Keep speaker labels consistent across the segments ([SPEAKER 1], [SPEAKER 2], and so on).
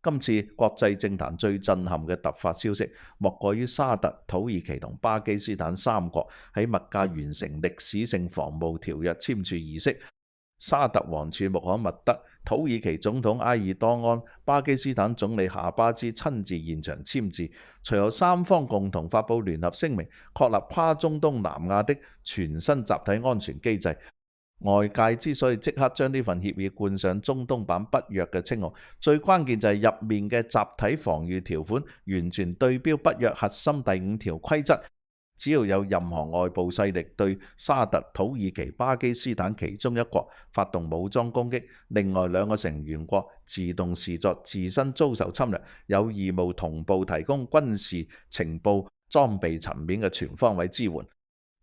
[SPEAKER 1] 今次國際政壇最震撼嘅突發消息，莫過於沙特、土耳其同巴基斯坦三國喺麥加完成歷史性防務條約簽署儀式。沙特王儲穆罕默德、土耳其總統埃爾多安、巴基斯坦總理夏巴茲親自現場簽字，隨後三方共同發布聯合聲明，確立跨中東南亞的全新集體安全機制。外界之所以即刻將呢份協議冠上中東版北約嘅稱號，最關鍵就係入面嘅集體防禦條款完全對標北約核心第5條規則。只要有任何外部勢力對沙特、土耳其、巴基斯坦其中一國發動武裝攻擊，另外2個成員國自動視作自身遭受侵略，有義務同步提供軍事、情報、裝備層面嘅全方位支援。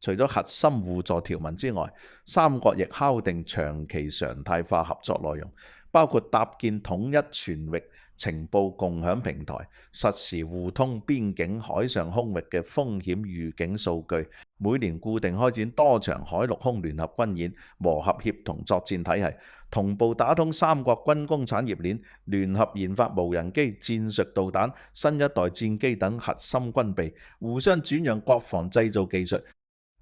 [SPEAKER 1] 除咗核心互助條文之外，三國亦敲定長期常態化合作內容，包括搭建統一全域情報共享平台，實時互通邊境、海上空域嘅風險預警數據，每年固定開展多場海陸空聯合軍演，磨合協同作戰體系，同步打通三國軍工產業鏈，聯合研發無人機、戰術導彈、新一代戰機等核心軍備，互相轉讓國防製造技術。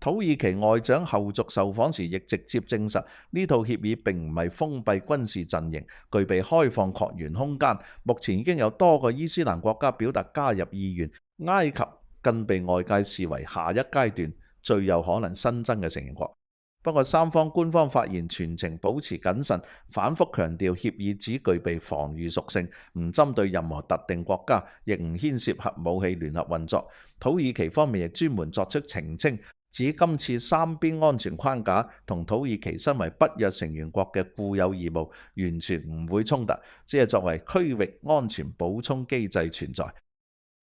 [SPEAKER 1] 土耳其外長後續受訪時亦直接證實，呢套協議並唔係封閉軍事陣營，具備開放擴員空間。目前已經有多個伊斯蘭國家表達加入意願，埃及更被外界視為下一階段最有可能新增嘅成員國。不過三方官方發言全程保持謹慎，反覆強調協議只具備防禦屬性，唔針對任何特定國家，亦唔牽涉核武器聯合運作。土耳其方面亦專門作出澄清，指今次三邊安全框架同土耳其身為北約成員國嘅固有義務完全唔會衝突，只係作為區域安全補充機制存在。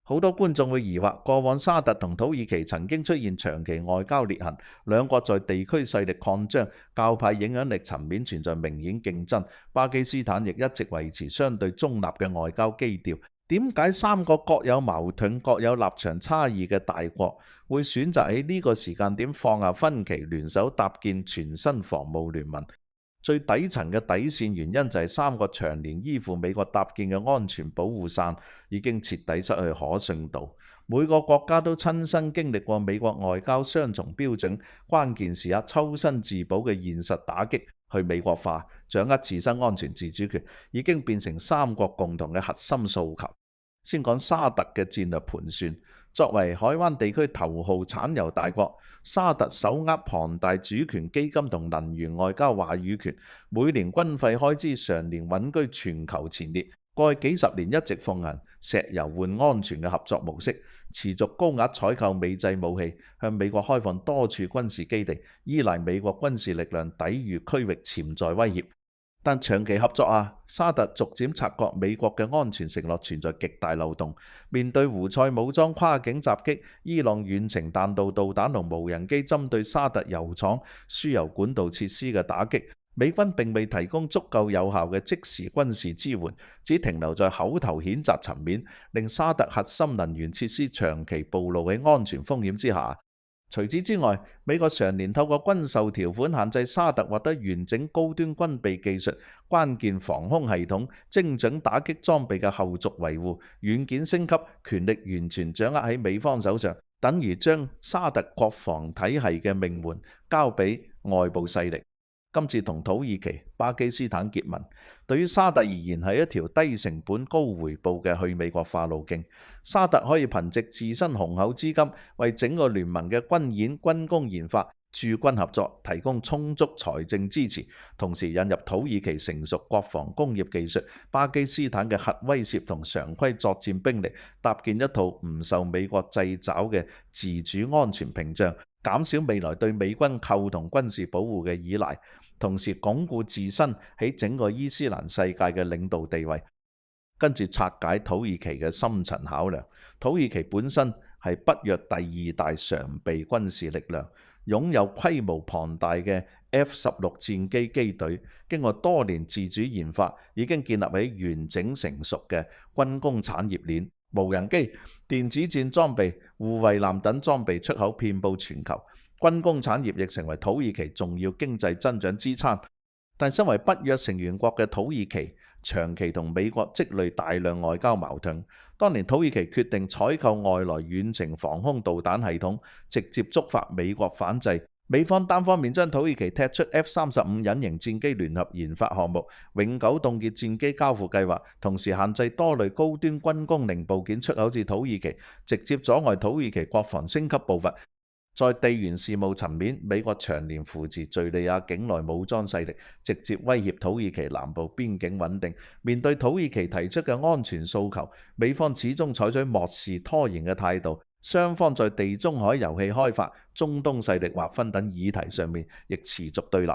[SPEAKER 1] 好多觀眾會疑惑，過往沙特同土耳其曾經出現長期外交裂痕，兩國在地區勢力擴張、教派影響力層面存在明顯競爭，巴基斯坦亦一直維持相對中立嘅外交基調。點解三個各有矛盾、各有立場差異嘅大國會選擇喺呢個時間點放下分歧，聯手搭建全新防務聯盟？最底層嘅底線原因就係三個長年依附美國搭建嘅安全保護傘已經徹底失去可信度。每個國家都親身經歷過美國外交雙重標準、關鍵時刻抽身自保嘅現實打擊，去美國化、掌握自身安全自主權，已經變成三國共同嘅核心訴求。先講沙特嘅戰略盤算，作為海灣地區頭號產油大國，沙特手握龐大主權基金同能源外交話語權，每年軍費開支常年穩居全球前列。過去幾十年一直奉行石油換安全嘅合作模式，持續高額採購美製武器，向美國開放多處軍事基地，依賴美國軍事力量抵禦區域潛在威脅。但長期合作沙特逐漸察覺美國嘅安全承諾存在極大漏洞。面對胡塞武裝跨境襲擊、伊朗遠程彈道導彈同無人機針對沙特油廠、輸油管道設施嘅打擊，美軍並未提供足夠有效嘅即時軍事支援，只停留在口頭譴責層面，令沙特核心能源設施長期暴露喺安全風險之下。除此之外，美國常年透過軍售條款限制沙特獲得完整高端軍備技術、關鍵防空系統、精準打擊裝備嘅後續維護、軟件升級，權力完全掌握喺美方手上，等於將沙特國防體系嘅命門交俾外部勢力。今次同土耳其、巴基斯坦結盟，對於沙特而言係一條低成本高回報嘅去美國化路徑。沙特可以憑藉自身雄厚資金，為整個聯盟嘅軍演、軍工研發、駐軍合作提供充足財政支持，同時引入土耳其成熟國防工業技術、巴基斯坦嘅核威懾同常規作戰兵力，搭建一套唔受美國掣肘嘅自主安全屏障，減少未來對美軍購同軍事保護嘅依賴，同時鞏固自身喺整個伊斯蘭世界嘅領導地位。跟住拆解土耳其嘅深層考量，土耳其本身係北約第2大常備軍事力量，擁有規模龐大嘅 F-16戰機機隊，經過多年自主研發，已經建立起完整成熟嘅軍工產業鏈。無人機、電子戰裝備、護衛艦等裝備出口遍佈全球，軍工產業亦成為土耳其重要經濟增長支撐。但身為北約成員國嘅土耳其，長期同美國積累大量外交矛盾。當年土耳其決定採購外來遠程防空導彈系統，直接觸發美國反制。美方單方面將土耳其踢出 F-35隱形戰機聯合研發項目，永久凍結戰機交付計劃，同時限制多類高端軍工零部件出口至土耳其，直接阻礙土耳其國防升級步伐。在地緣事務層面，美國長年扶持敘利亞境內武裝勢力，直接威脅土耳其南部邊境穩定。面對土耳其提出嘅安全訴求，美方始終採取漠視拖延嘅態度。雙方在地中海油氣開發、中東勢力劃分等議題上面，亦持續對立。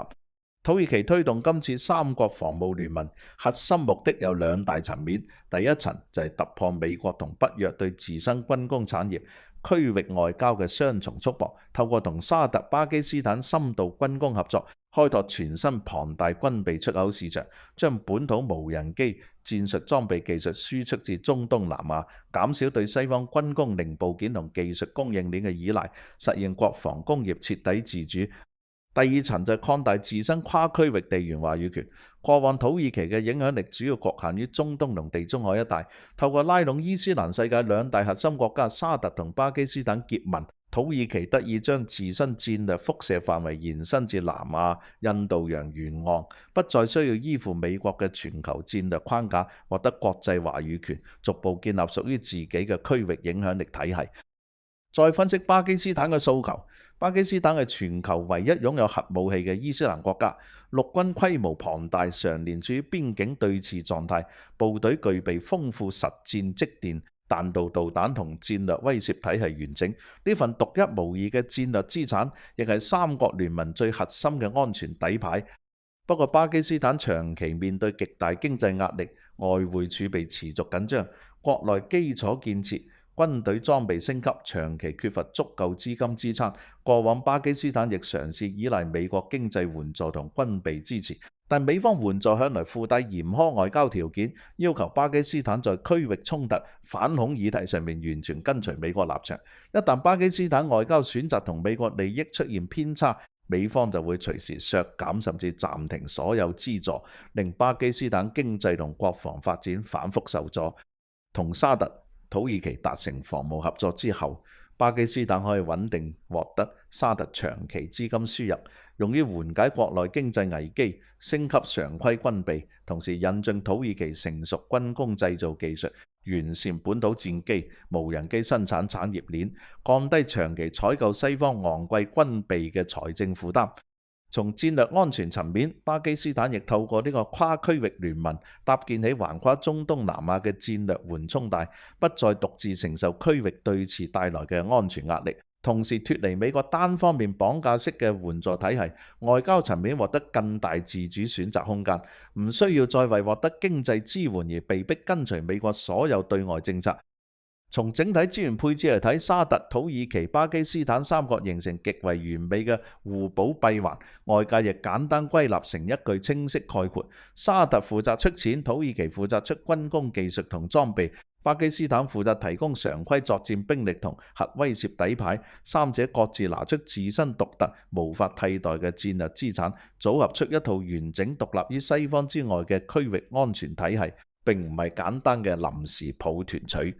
[SPEAKER 1] 土耳其推動今次三國防務聯盟，核心目的有兩大層面。第一層就係突破美國同北約對自身軍工產業、區域外交嘅雙重束縛，透過同沙特、巴基斯坦深度軍工合作，開拓全新龐大軍備出口市場，將本土無人機、戰術裝備技術輸出至中東南亞，減少對西方軍工零部件同技術供應鏈嘅依賴，實現國防工業徹底自主。第二層就係擴大自身跨區域地緣話語權。過往土耳其嘅影響力主要局限於中東同地中海一帶，透過拉攏伊斯蘭世界兩大核心國家沙特同巴基斯坦結盟，土耳其得以將自身戰略輻射範圍延伸至南亞、印度洋沿岸，不再需要依附美國嘅全球戰略框架，獲得國際話語權，逐步建立屬於自己嘅區域影響力體系。再分析巴基斯坦嘅訴求。巴基斯坦係全球唯一擁有核武器嘅伊斯蘭國家，陸軍規模龐大，常年處於邊境對峙狀態，部隊具備豐富實戰積電、彈道導彈同戰略威懾體系完整。呢份獨一無二嘅戰略資產，亦係三國聯盟最核心嘅安全底牌。不過，巴基斯坦長期面對極大經濟壓力，外匯儲備持續緊張，國內基礎建設、軍隊裝備升級，長期缺乏足夠資金支撐。過往巴基斯坦亦嘗試依賴美國經濟援助同軍備支持，但美方援助向來附帶嚴苛外交條件，要求巴基斯坦在區域衝突、反恐議題上面完全跟隨美國立場。一旦巴基斯坦外交選擇同美國利益出現偏差，美方就會隨時削減甚至暫停所有資助，令巴基斯坦經濟同國防發展反覆受阻。同沙特、土耳其達成防務合作之後，巴基斯坦可以穩定獲得沙特長期資金輸入，用於緩解國內經濟危機、升級常規軍備，同時引進土耳其成熟軍工製造技術，完善本土戰機、無人機生產產業鏈，降低長期採購西方昂貴軍備嘅財政負擔。從戰略安全層面，巴基斯坦亦透過呢個跨區域聯盟，搭建起橫跨中東南亞嘅戰略緩衝帶，不再獨自承受區域對峙帶來嘅安全壓力，同時脫離美國單方面綁架式嘅援助體系，外交層面獲得更大自主選擇空間，唔需要再為獲得經濟支援而被迫跟隨美國所有對外政策。從整體資源配置嚟睇，沙特、土耳其、巴基斯坦三國形成極為完美嘅互補閉環，外界亦簡單歸納成一句清晰概括：沙特負責出錢，土耳其負責出軍工技術同裝備，巴基斯坦負責提供常規作戰兵力同核威懾底牌，三者各自拿出自身獨特、無法替代嘅戰略資產，組合出一套完整獨立於西方之外嘅區域安全體系，並唔係簡單嘅臨時抱團取。